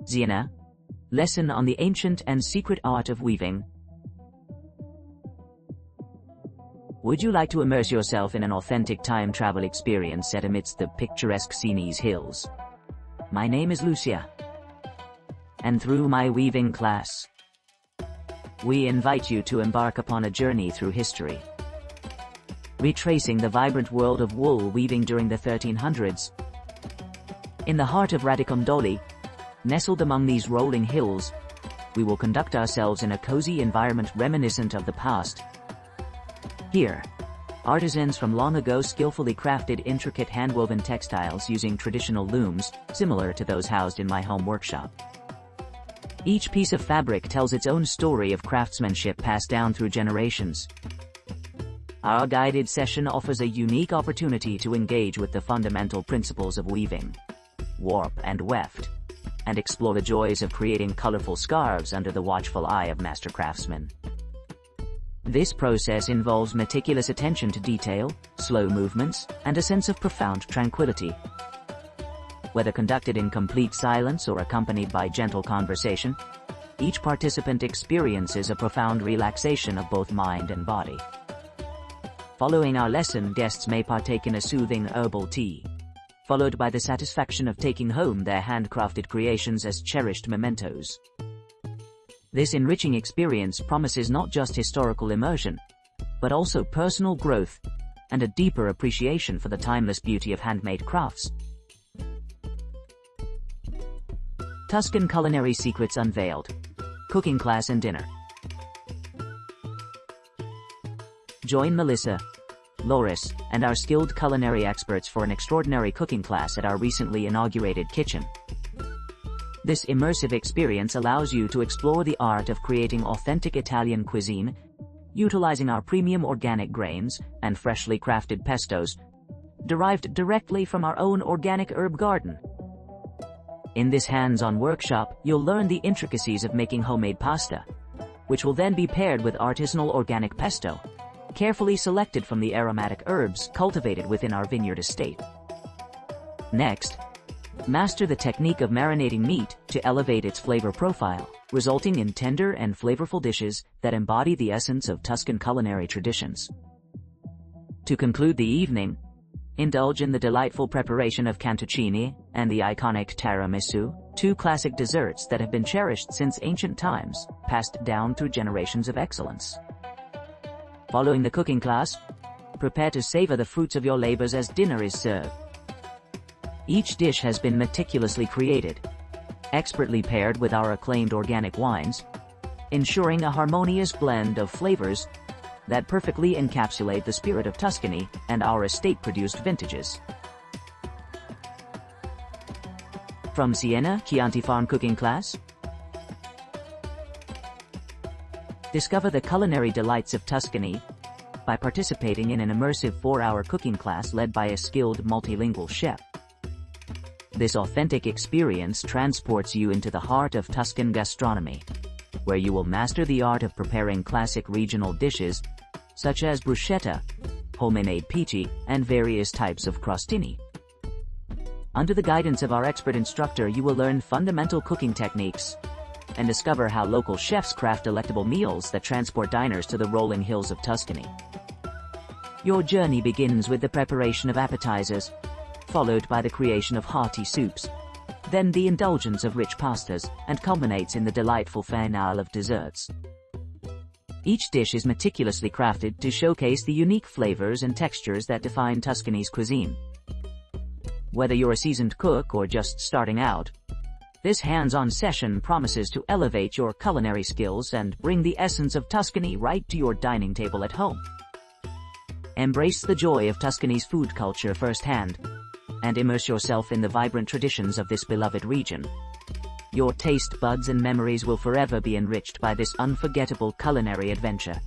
Siena. Lesson on the ancient and secret art of weaving. Would you like to immerse yourself in an authentic time travel experience set amidst the picturesque Sienese hills? My name is Lucia. And through my weaving class, we invite you to embark upon a journey through history, retracing the vibrant world of wool weaving during the 1300s. In the heart of Radicum, nestled among these rolling hills, we will conduct ourselves in a cozy environment reminiscent of the past. Here, artisans from long ago skillfully crafted intricate hand-woven textiles using traditional looms, similar to those housed in my home workshop. Each piece of fabric tells its own story of craftsmanship passed down through generations. Our guided session offers a unique opportunity to engage with the fundamental principles of weaving, warp and weft, and explore the joys of creating colorful scarves under the watchful eye of master craftsmen. This process involves meticulous attention to detail, slow movements, and a sense of profound tranquility. Whether conducted in complete silence or accompanied by gentle conversation, each participant experiences a profound relaxation of both mind and body. Following our lesson, guests may partake in a soothing herbal tea, followed by the satisfaction of taking home their handcrafted creations as cherished mementos. This enriching experience promises not just historical immersion, but also personal growth and a deeper appreciation for the timeless beauty of handmade crafts. Tuscan Culinary Secrets Unveiled. Cooking Class and Dinner. Join Melissa, Loris, and our skilled culinary experts for an extraordinary cooking class at our recently inaugurated kitchen. This immersive experience allows you to explore the art of creating authentic Italian cuisine, utilizing our premium organic grains and freshly crafted pestos, derived directly from our own organic herb garden. In this hands-on workshop, you'll learn the intricacies of making homemade pasta, which will then be paired with artisanal organic pesto, carefully selected from the aromatic herbs cultivated within our vineyard estate. Next, master the technique of marinating meat to elevate its flavor profile, resulting in tender and flavorful dishes that embody the essence of Tuscan culinary traditions. To conclude the evening, indulge in the delightful preparation of cantuccini and the iconic tiramisu, two classic desserts that have been cherished since ancient times, passed down through generations of excellence. Following the cooking class, prepare to savor the fruits of your labors as dinner is served. Each dish has been meticulously created, expertly paired with our acclaimed organic wines, ensuring a harmonious blend of flavors that perfectly encapsulate the spirit of Tuscany and our estate-produced vintages. From Siena, Chianti Farm Cooking Class. Discover the culinary delights of Tuscany by participating in an immersive 4-hour cooking class led by a skilled multilingual chef. This authentic experience transports you into the heart of Tuscan gastronomy, where you will master the art of preparing classic regional dishes such as bruschetta, homemade pici, and various types of crostini. Under the guidance of our expert instructor, you will learn fundamental cooking techniques and discover how local chefs craft delectable meals that transport diners to the rolling hills of Tuscany. Your journey begins with the preparation of appetizers, followed by the creation of hearty soups, then the indulgence of rich pastas, and culminates in the delightful finale of desserts. Each dish is meticulously crafted to showcase the unique flavors and textures that define Tuscany's cuisine. Whether you're a seasoned cook or just starting out, this hands-on session promises to elevate your culinary skills and bring the essence of Tuscany right to your dining table at home. Embrace the joy of Tuscany's food culture firsthand, and immerse yourself in the vibrant traditions of this beloved region. Your taste buds and memories will forever be enriched by this unforgettable culinary adventure.